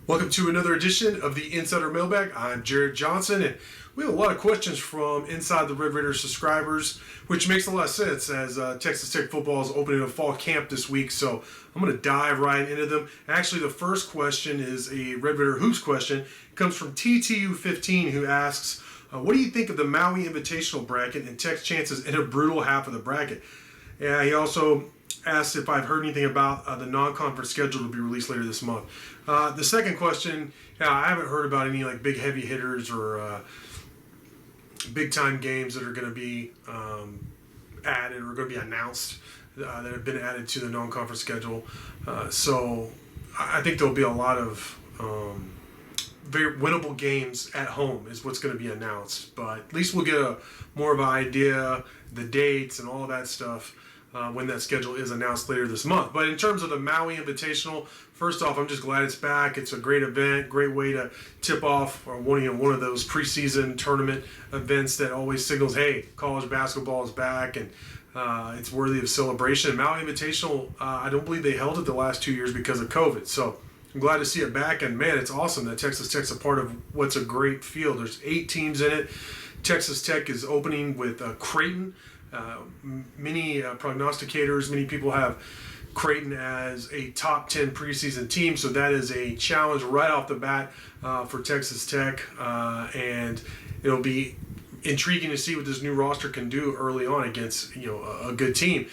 Welcome to another edition of the Insider Mailbag. I'm Jared Johnson, and we have a lot of questions from Inside the Red Raiders subscribers, which makes a lot of sense as Texas Tech football is opening a fall camp this week, so I'm going to dive right into them. Actually, the first question is a Red Raider Hoops question. It comes from TTU15, who asks, what do you think of the Maui Invitational bracket and Tech's chances in a brutal half of the bracket? Yeah, he also asked if I've heard anything about the non-conference schedule to be released later this month. The second question, I haven't heard about any like big heavy hitters or big time games that are going to be added or going to be announced that have been added to the non-conference schedule. So I think there'll be a lot of very winnable games at home is what's going to be announced. But at least we'll get more of an idea, the dates and all of that stuff when that schedule is announced later this month. But in terms of the Maui Invitational, first off, I'm just glad it's back. It's a great event, great way to tip off one of those preseason tournament events that always signals, hey, college basketball is back and it's worthy of celebration. Maui Invitational, I don't believe they held it the last 2 years because of COVID. So I'm glad to see it back. And man, it's awesome that Texas Tech's a part of what's a great field. There's 8 teams in it. Texas Tech is opening with Creighton. Many prognosticators, many people have Creighton as a top 10 preseason team, so that is a challenge right off the bat for Texas Tech, and it'll be intriguing to see what this new roster can do early on against a good team.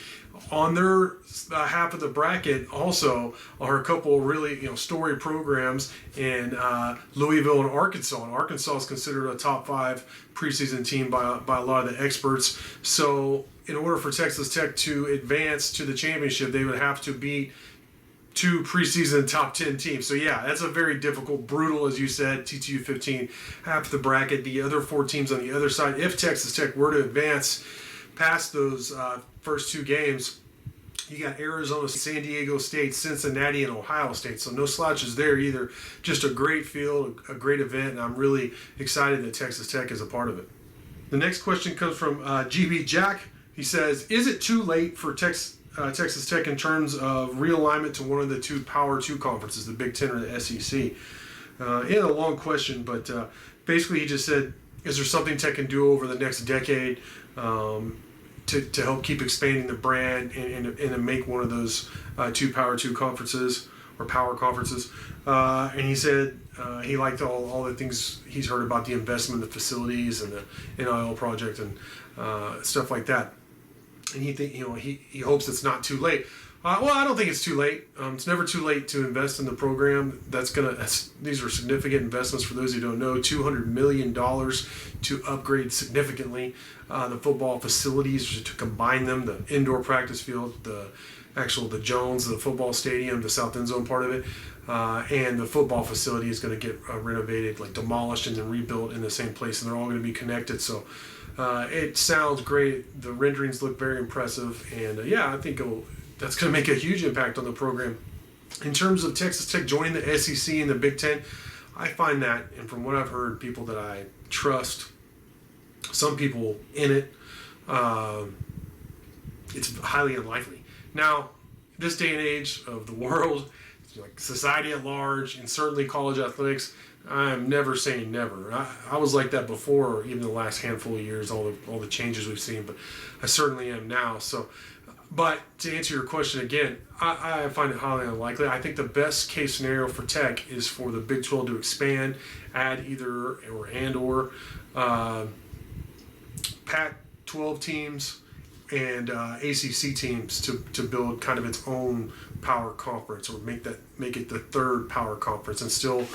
On their half of the bracket also are a couple really story programs in Louisville and Arkansas. And Arkansas is considered a top 5 preseason team by a lot of the experts. So in order for Texas Tech to advance to the championship, they would have to beat 2 preseason top 10 teams. So yeah, that's a very difficult, brutal, as you said, TTU 15, half the bracket. The other 4 teams on the other side, if Texas Tech were to advance past those first 2 games, you got Arizona, San Diego State, Cincinnati, and Ohio State. So no slouches there either. Just a great field, a great event, and I'm really excited that Texas Tech is a part of it. The next question comes from GB Jack. He says, is it too late for Texas Tech in terms of realignment to one of the 2 Power 2 conferences, the Big Ten or the SEC? A long question, but basically he just said, is there something Tech can do over the next decade to help keep expanding the brand and to make one of those 2 Power 2 conferences or power conferences? And he said he liked all the things he's heard about the investment in the facilities and the NIL project and stuff like that. And he hopes it's not too late. Well, I don't think it's too late. It's never too late to invest in the program. These are significant investments for those who don't know. $200 million to upgrade significantly the football facilities, to combine them, the indoor practice field, the Jones, the football stadium, the South End Zone part of it, and the football facility is going to get renovated, like demolished and then rebuilt in the same place, and they're all going to be connected. So it sounds great. The renderings look very impressive, and I think that's going to make a huge impact on the program. In terms of Texas Tech joining the SEC and the Big Ten, I find that, and from what I've heard, people that I trust, some people in it, it's highly unlikely. Now, this day and age of the world, like society at large, and certainly college athletics, I'm never saying never. I was like that before, even the last handful of years, all the changes we've seen, but I certainly am now. So, but to answer your question again, I find it highly unlikely. I think the best case scenario for Tech is for the Big 12 to expand, add either or Pac-12 teams and ACC teams to build kind of its own power conference, or make it the 3rd power conference, and still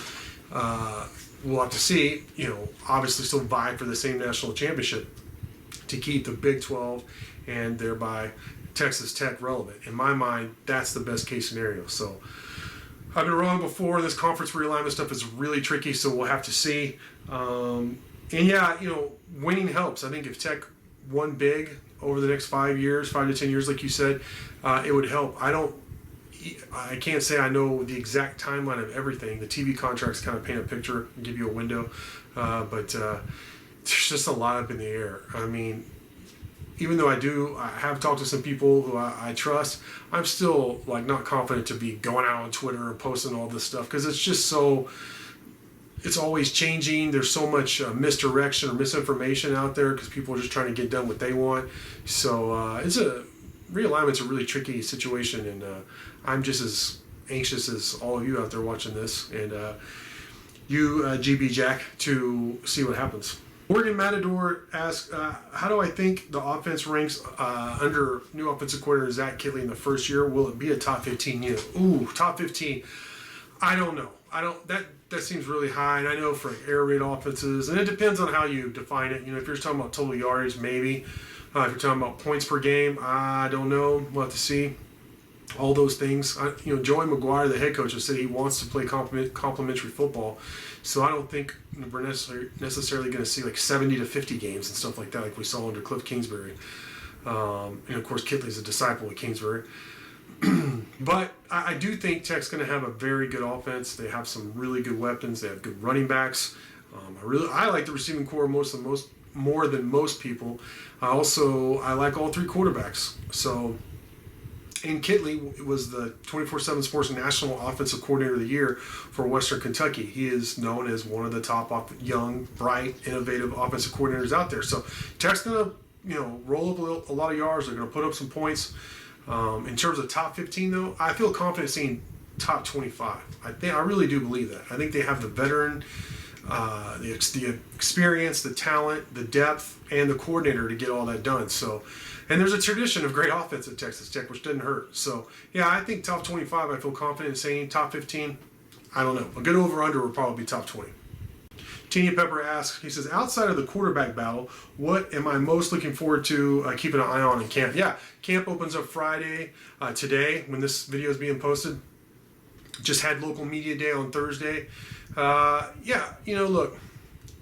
we'll have to see. Obviously still vie for the same national championship to keep the Big 12 and thereby Texas Tech relevant. In my mind, that's the best case scenario. So I've been wrong before. This conference realignment stuff is really tricky, so we'll have to see. Winning helps. I think if Tech won big over the next 5 to 10 years, like you said, it would help. I can't say I know the exact timeline of everything. The TV contracts kind of paint a picture and give you a window, but there's just a lot up in the air. I mean, even though I have talked to some people who I trust, I'm still like not confident to be going out on Twitter and posting all this stuff because it's just so. It's always changing. There's so much misdirection or misinformation out there because people are just trying to get done what they want. So realignment's a really tricky situation, and I'm just as anxious as all of you out there watching this, and you, GB Jack, to see what happens. Oregon Matador asks, how do I think the offense ranks under new offensive coordinator Zach Kittley in the first year? Will it be a top 15 unit? Ooh, top 15. I don't know. That seems really high, and I know for air raid offenses, and it depends on how you define it. You know, if you're talking about total yardage, maybe. If you're talking about points per game, I don't know. We'll have to see. All those things. Joey McGuire, the head coach, has said he wants to play complementary football. So I don't think we're necessarily going to see like 70 to 50 games and stuff like that, like we saw under Cliff Kingsbury. And of course, Kittley's a disciple of Kingsbury. But I do think Tech's going to have a very good offense. They have some really good weapons. They have good running backs. I like the receiving core more than most people. I like all three quarterbacks. So, and Kittley was the 24/7 Sports National Offensive Coordinator of the Year for Western Kentucky. He is known as one of the top young, bright, innovative offensive coordinators out there. So Tech's going to roll up a lot of yards. They're going to put up some points. In terms of top 15, though, I feel confident seeing top 25. I really do believe that. I think they have the veteran, the experience, the talent, the depth, and the coordinator to get all that done. So, and there's a tradition of great offense at Texas Tech, which didn't hurt. So, yeah, I think top 25, I feel confident in saying. Top 15, I don't know. A good over-under would probably be top 20. Teeny Pepper asks, he says, outside of the quarterback battle, what am I most looking forward to keeping an eye on in camp? Yeah, camp opens up Friday, today, when this video is being posted. Just had local media day on Thursday. Look,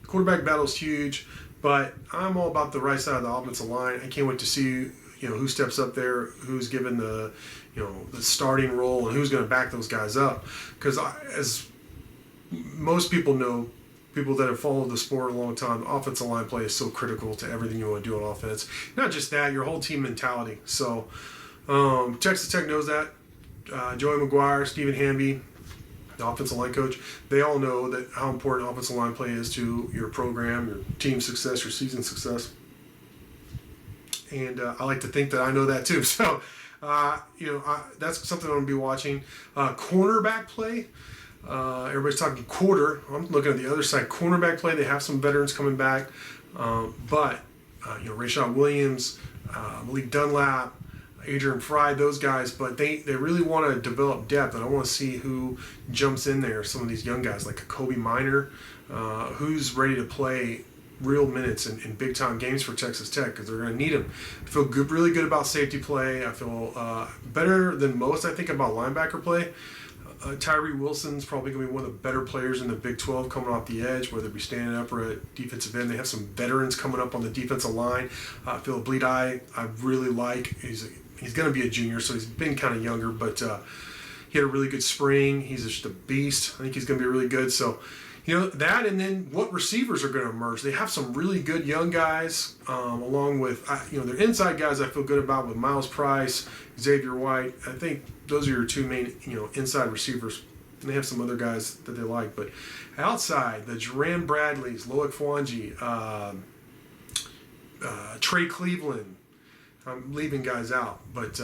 quarterback battle is huge, but I'm all about the right side of the offensive line. I can't wait to see, who steps up there, who's given the starting role, and who's going to back those guys up. Because as most people know, people that have followed the sport a long time, offensive line play is so critical to everything you want to do on offense. Not just that, your whole team mentality. So Texas Tech knows that. Joey McGuire, Stephen Hamby, the offensive line coach, they all know that how important offensive line play is to your program, your team success, your season success. And I like to think that I know that too. So, that's something I'm going to be watching. Cornerback play. Everybody's talking quarter. I'm looking at the other side. Cornerback play, they have some veterans coming back. But Rashad Williams, Malik Dunlap, Adrian Fry, those guys. But they really want to develop depth. And I want to see who jumps in there. Some of these young guys like Kobe Minor, who's ready to play real minutes in big-time games for Texas Tech because they're going to need them. I feel really good about safety play. I feel better than most, I think, about linebacker play. Tyree Wilson's probably going to be one of the better players in the Big 12 coming off the edge, whether it be standing up or at defensive end. They have some veterans coming up on the defensive line. Phil Bleedeye, I really like. He's going to be a junior, so he's been kind of younger, but he had a really good spring. He's just a beast. I think he's going to be really good. So, that, and then what receivers are going to emerge. They have some really good young guys, along with, their inside guys I feel good about with Miles Price, Xavier White. I think those are your two main, inside receivers. And they have some other guys that they like. But outside, the Jerran Bradleys, Loic Fwanji, Trey Cleveland. I'm leaving guys out. But,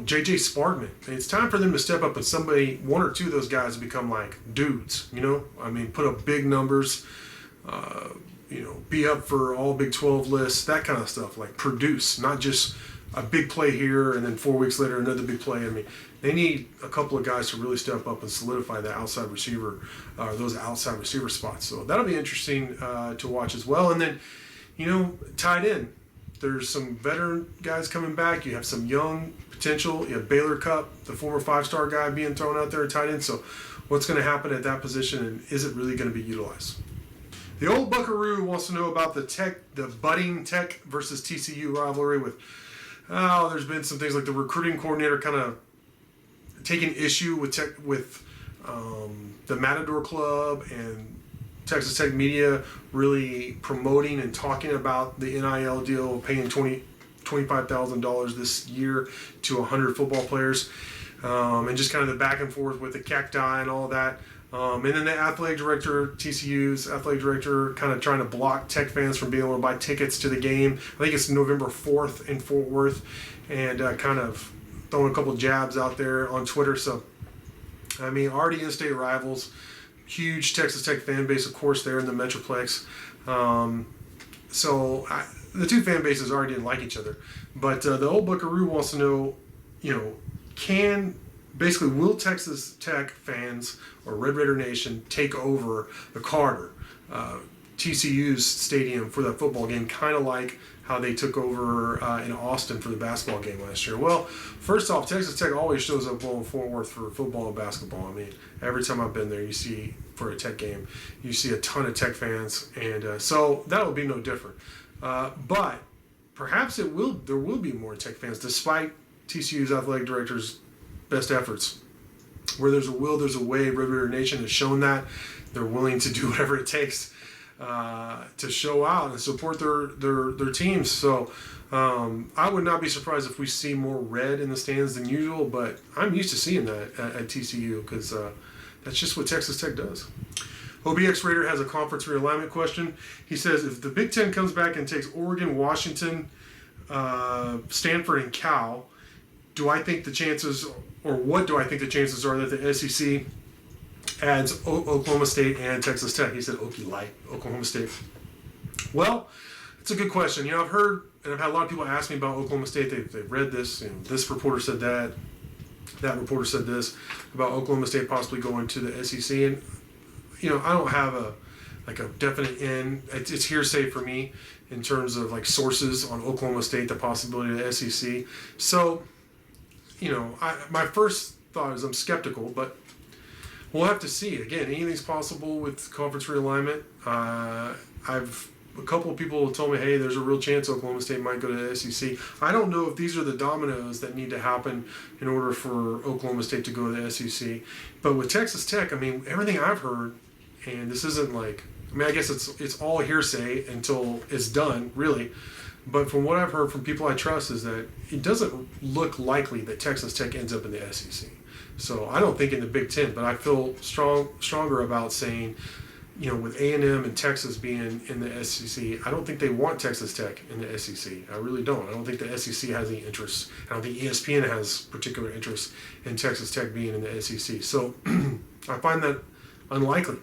J.J. Sparkman. It's time for them to step up and one or two of those guys become like dudes, put up big numbers, be up for all Big 12 lists, that kind of stuff, like produce, not just a big play here and then 4 weeks later another big play. They need a couple of guys to really step up and solidify that outside receiver, those outside receiver spots. So that'll be interesting to watch as well. And then, tight end. There's some veteran guys coming back. You have some young potential. You have Baylor Cupp, the former 5-star guy, being thrown out there at tight end. So what's going to happen at that position, and is it really going to be utilized? The old Buckaroo wants to know about the budding Tech versus TCU rivalry with, there's been some things like the recruiting coordinator kind of taking issue with the Matador Club and Texas Tech media really promoting and talking about the NIL deal, paying $25,000 this year to 100 football players, and just kind of the back and forth with the cacti and all of that. And then the athletic director, TCU's athletic director, kind of trying to block Tech fans from being able to buy tickets to the game. I think it's November 4th in Fort Worth, and kind of throwing a couple jabs out there on Twitter. So, I mean, already in-state rivals, huge Texas Tech fan base, of course, there in the Metroplex. The two fan bases already didn't like each other. But the old Buckaroo wants to know, will Texas Tech fans or Red Raider Nation take over the Carter, TCU's stadium for that football game, kind of like how they took over in Austin for the basketball game last year? Well, first off, Texas Tech always shows up well in Fort Worth for football and basketball. I mean, every time I've been there, you see, for a Tech game, you see a ton of Tech fans, and so that will be no different. But perhaps there will be more Tech fans, despite TCU's athletic director's best efforts. Where there's a will, there's a way. Red Raider Nation has shown that they're willing to do whatever it takes to show out and support their teams. So I would not be surprised if we see more red in the stands than usual, but I'm used to seeing that at TCU because that's just what Texas Tech does. OBX Raider has a conference realignment question. He says, if the Big Ten comes back and takes Oregon, Washington, Stanford, and Cal, what do I think the chances are that the SEC adds Oklahoma State and Texas Tech? He said Okie Light, Oklahoma State. Well, it's a good question. I've heard, and I've had a lot of people ask me about Oklahoma State. They've read this, this reporter said that reporter said this about Oklahoma State possibly going to the SEC. And, I don't have a definite in. It's hearsay for me in terms of sources on Oklahoma State, the possibility of the SEC. So, my first thought is I'm skeptical, but we'll have to see. Again, anything's possible with conference realignment. A couple of people told me, hey, there's a real chance Oklahoma State might go to the SEC. I don't know if these are the dominoes that need to happen in order for Oklahoma State to go to the SEC. But with Texas Tech, I mean, everything I've heard, and this isn't I guess it's all hearsay until it's done, really. But from what I've heard from people I trust is that it doesn't look likely that Texas Tech ends up in the SEC. So I don't think in the Big Ten, but I feel stronger about saying, with A&M and Texas being in the SEC, I don't think they want Texas Tech in the SEC. I really don't. I don't think the SEC has any interest. I don't think ESPN has particular interest in Texas Tech being in the SEC. So I find that unlikely.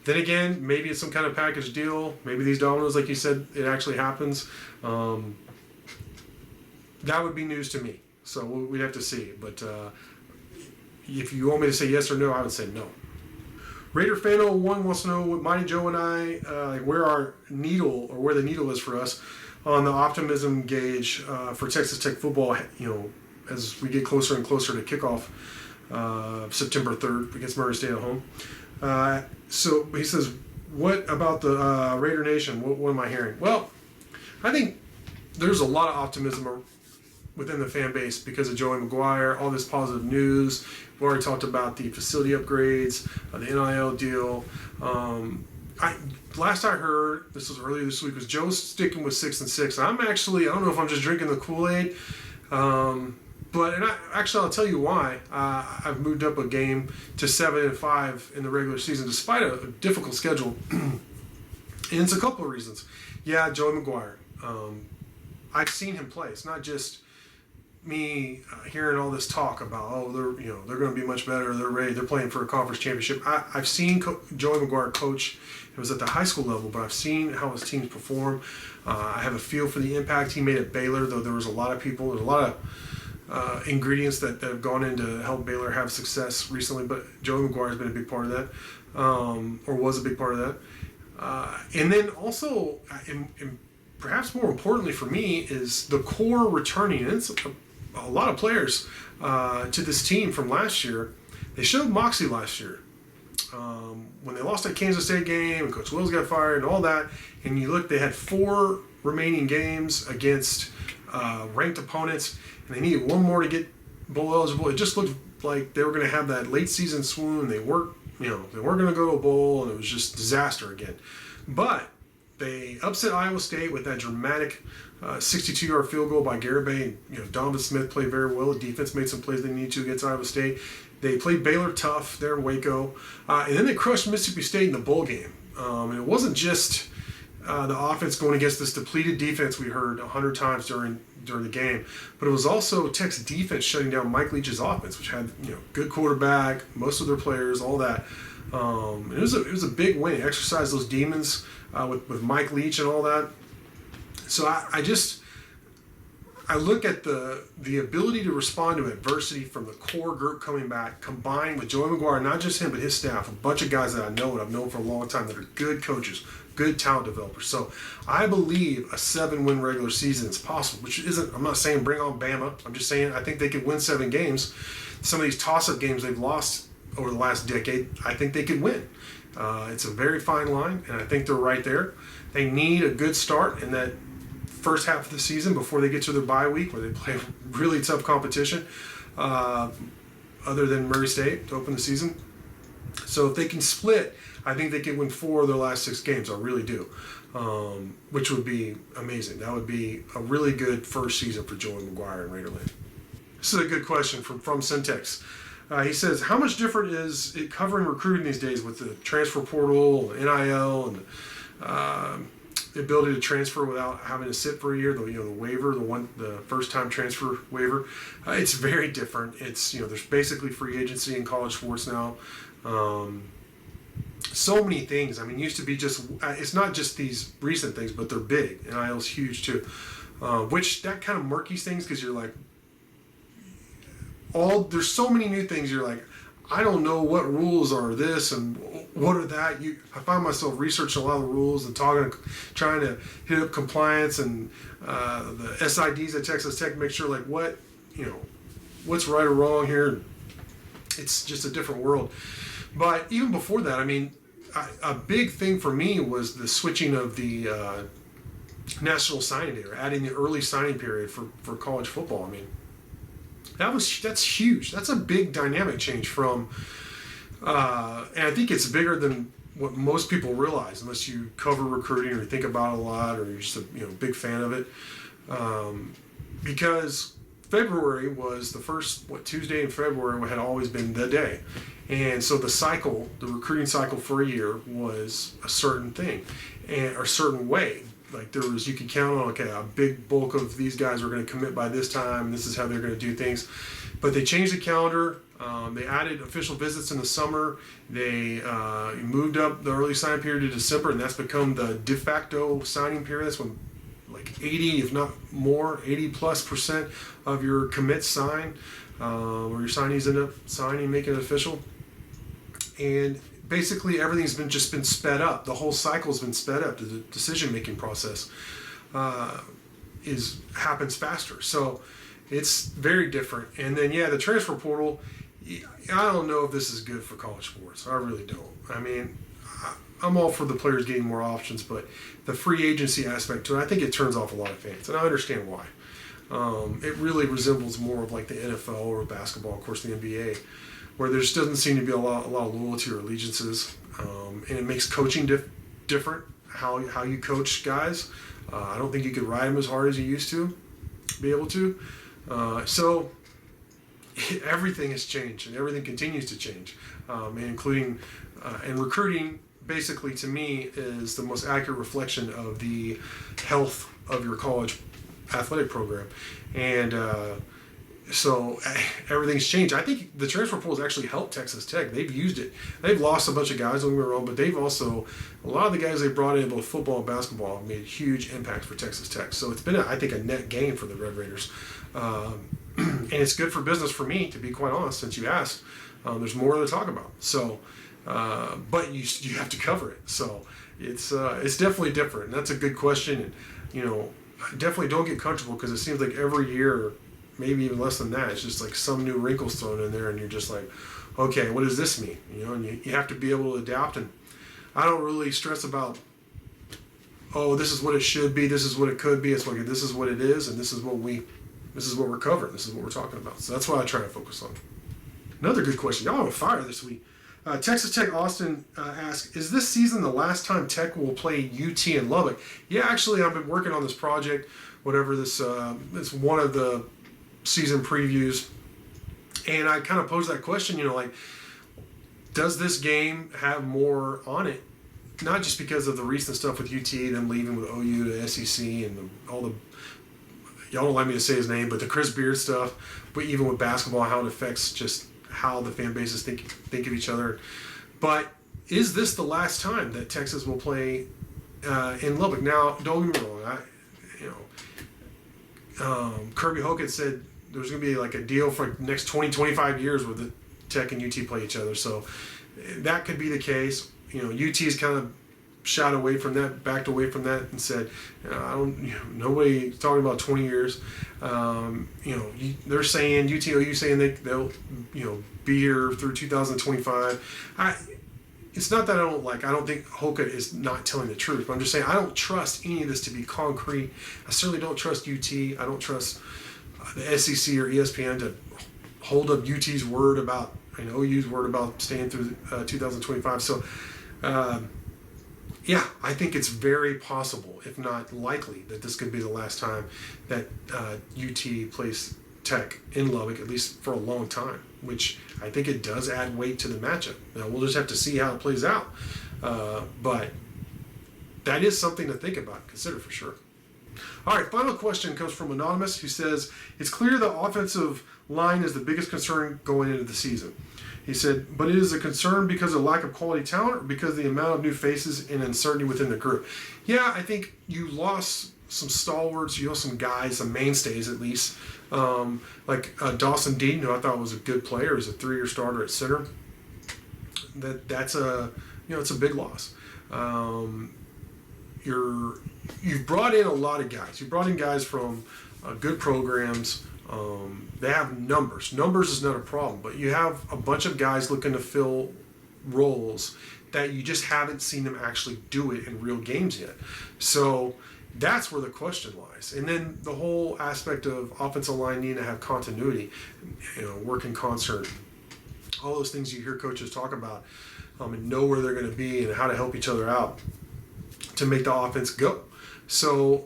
Then again, maybe it's some kind of package deal. Maybe these dominoes, like you said, it actually happens. That would be news to me. So we'd have to see. But if you want me to say yes or no, I would say no. Raider Fan 01 wants to know what Mighty Joe and I, where the needle is for us on the Optimism Gauge for Texas Tech football, as we get closer and closer to kickoff September 3rd against Murray State at home. So he says, what about the Raider Nation? What am I hearing? Well, I think there's a lot of optimism within the fan base because of Joey McGuire, all this positive news. We've already talked about the facility upgrades, the NIL deal. Last I heard, this was earlier this week, was Joe's sticking with 6-6. I don't know if I'm just drinking the Kool-Aid, I'll tell you why. I've moved up a game to 7-5 in the regular season, despite a difficult schedule. And it's a couple of reasons. Yeah, Joey McGuire. I've seen him play. It's not just me hearing all this talk about, they're going to be much better. They're ready. They're playing for a conference championship. I've seen Joey McGuire coach. It was at the high school level, but I've seen how his teams perform. I have a feel for the impact he made at Baylor, though there was a lot of people. There's a lot of ingredients that have gone in to help Baylor have success recently, but Joey McGuire has been a big part of that, or was a big part of that. And then also, and perhaps more importantly for me, is the core returning. And it's a lot of players to this team from last year. They showed moxie last year. When they lost that Kansas State game and Coach Wills got fired and all that, and you look, they had 4 remaining games against ranked opponents, and they needed one more to get bowl eligible. It just looked like they were going to have that late season swoon. They worked they weren't going to go to a bowl, and it was just disaster again. But they upset Iowa State with that dramatic 62-yard field goal by Garibay. Donovan Smith played very well. The defense made some plays they needed to against Iowa State. They played Baylor tough there in Waco. And then they crushed Mississippi State in the bowl game. And it wasn't just the offense going against this depleted defense we heard 100 times during the game, but it was also Tech's defense shutting down Mike Leach's offense, which had good quarterback, most of their players, all that. It was a big win. It exercised those demons with Mike Leach and all that. So I look at the ability to respond to adversity from the core group coming back, combined with Joey McGuire, not just him, but his staff, a bunch of guys that I know and I've known for a long time that are good coaches, good talent developers. So I believe a 7-win regular season is possible, which isn't, I'm not saying bring on Bama. I'm just saying I think they could win 7 games. Some of these toss-up games they've lost over the last decade, I think they could win. It's a very fine line, and I think they're right there. They need a good start in that first half of the season before they get to their bye week where they play really tough competition other than Murray State to open the season. So if they can split, I think they can win 4 of their last 6 games. I really do, which would be amazing. That would be a really good first season for Joey McGuire and Raiderland. This is a good question from Syntex. He says, how much different is it covering recruiting these days with the transfer portal, NIL, and the ability to transfer without having to sit for a year? The waiver, the first time transfer waiver. It's very different. It's there's basically free agency in college sports now. So many things. I mean, used to be just it's not just these recent things, but they're big. NIL's huge too, which that kind of murkies things because you're like, there's so many new things. You're like, I don't know what rules are this and what are that. I find myself researching a lot of the rules and trying to hit up compliance and the SIDs at Texas Tech, make sure what's right or wrong here. It's just a different world. But even before that, I mean, a big thing for me was the switching of the national signing day, or adding the early signing period for college football. I mean, that's huge. That's a big dynamic change from, and I think it's bigger than what most people realize, unless you cover recruiting or think about it a lot, or you're just a big fan of it. Because February was the first Tuesday in February had always been the day, and so the recruiting cycle for a year was a certain thing, or a certain way. Like you could count on, a big bulk of these guys are going to commit by this time. This is how they're going to do things. But they changed the calendar. They added official visits in the summer. They moved up the early signing period to December, and that's become the de facto signing period. That's when 80, if not more, 80+% of your commits sign, or your signees end up signing, making it official. And basically everything's been sped up. The whole cycle's been sped up. The decision-making process happens faster. So it's very different. And then, the transfer portal, I don't know if this is good for college sports. I really don't. I mean, I'm all for the players getting more options, but the free agency aspect to it, I think it turns off a lot of fans, and I understand why. It really resembles more of like the NFL or basketball, of course, the NBA, where there just doesn't seem to be a lot of loyalty or allegiances, and it makes coaching different. How you coach guys, I don't think you could ride them as hard as you used to be able to. So everything has changed, and everything continues to change, including and recruiting. Basically, to me, is the most accurate reflection of the health of your college athletic program, and so everything's changed. I think the transfer portal has actually helped Texas Tech. They've used it. They've lost a bunch of guys, don't get me wrong, but they've also, a lot of the guys they brought in, both football and basketball, have made a huge impact for Texas Tech. So it's been, I think, a net gain for the Red Raiders. And it's good for business for me, to be quite honest, since you asked. There's more to talk about. So, but you have to cover it. So it's definitely different. And that's a good question. And, definitely don't get comfortable, because it seems like every year, maybe even less than that, it's just like some new wrinkles thrown in there, and you're just like, okay, what does this mean? And you have to be able to adapt. And I don't really stress about, this is what it should be, this is what it could be. It's like, this is what it is, and this is what we're covering, this is what we're talking about. So that's what I try to focus on. Another good question. Y'all on fire this week. Texas Tech Austin asks, is this season the last time Tech will play UT in Lubbock? Yeah, actually, I've been working on this project, whatever this, it's one of the season previews. And I kind of posed that question, like, does this game have more on it? Not just because of the recent stuff with UT, them leaving with OU to SEC and all the, y'all don't like me to say his name, but the Chris Beard stuff, but even with basketball, how it affects just how the fan bases think of each other. But is this the last time that Texas will play in Lubbock? Now, don't get me wrong. Kirby Hocutt said there's going to be like a deal for the next 20, 25 years where the Tech and UT play each other. So that could be the case. UT's kind of shot away from that, backed away from that, and said, nobody's talking about 20 years. They're saying UTOU saying they'll be here through 2025. It's not that I don't think Hocutt is not telling the truth, but I'm just saying I don't trust any of this to be concrete. I certainly don't trust UT. I don't trust the SEC or ESPN to hold up UT's word about and OU's word about staying through 2025. So. I think it's very possible, if not likely, that this could be the last time that UT plays Tech in Lubbock, at least for a long time, which I think it does add weight to the matchup. Now, we'll just have to see how it plays out. But that is something to think about, consider for sure. All right, final question comes from Anonymous, who says, it's clear the offensive line is the biggest concern going into the season. He said, but it is a concern because of lack of quality talent or because of the amount of new faces and uncertainty within the group? Yeah, I think you lost some stalwarts, you lost some guys, some mainstays at least, like Dawson Deaton, who I thought was a good player, is a 3-year starter at center. That's it's a big loss. You've brought in a lot of guys. You brought in guys from good programs. They have numbers. Numbers is not a problem, but you have a bunch of guys looking to fill roles that you just haven't seen them actually do it in real games yet. So that's where the question lies. And then the whole aspect of offensive line needing to have continuity, work in concert, all those things you hear coaches talk about, and know where they're going to be and how to help each other out to make the offense go. So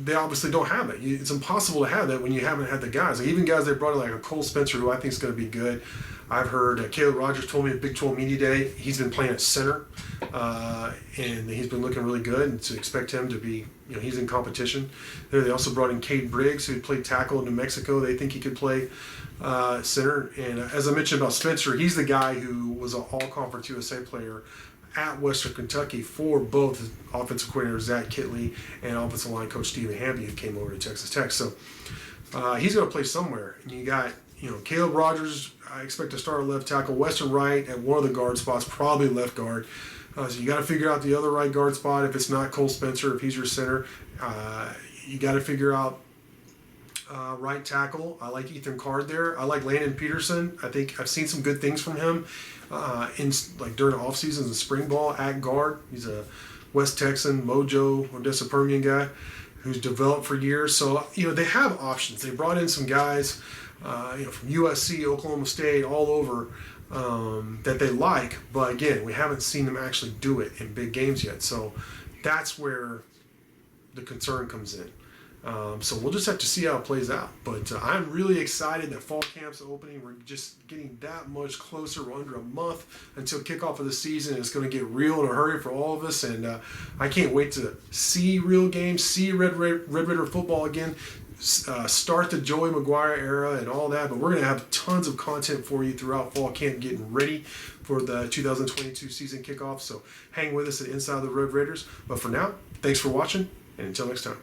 they obviously don't have it. It's impossible to have that when you haven't had the guys. Like, even guys they brought in, like a Cole Spencer, who I think is going to be good. I've heard Caleb Rogers told me at Big 12 Media Day he's been playing at center, and he's been looking really good. And to expect him to be, he's in competition. They also brought in Cade Briggs, who played tackle in New Mexico. They think he could play center. And as I mentioned about Spencer, he's the guy who was an All-Conference USA player at Western Kentucky for both offensive coordinator Zach Kitley and offensive line coach Stephen Hamby, who came over to Texas Tech. So he's going to play somewhere. And you got, Caleb Rogers, I expect to start at left tackle, Weston Wright at one of the guard spots, probably left guard. So you got to figure out the other right guard spot if it's not Cole Spencer, if he's your center. You got to figure out right tackle. I like Ethan Card there. I like Landon Peterson. I think I've seen some good things from him during off seasons and spring ball at guard. He's a West Texan, Mojo, Odessa Permian guy who's developed for years. So they have options. They brought in some guys, from USC, Oklahoma State, all over that they like. But again, we haven't seen them actually do it in big games yet. So that's where the concern comes in. So we'll just have to see how it plays out. But I'm really excited that fall camp's opening. We're just getting that much closer. We're under a month until kickoff of the season. It's going to get real in a hurry for all of us. And I can't wait to see real games, see Red Raider football again, start the Joey McGuire era and all that. But we're going to have tons of content for you throughout fall camp, getting ready for the 2022 season kickoff. So hang with us at Inside the Red Raiders. But for now, thanks for watching, and until next time.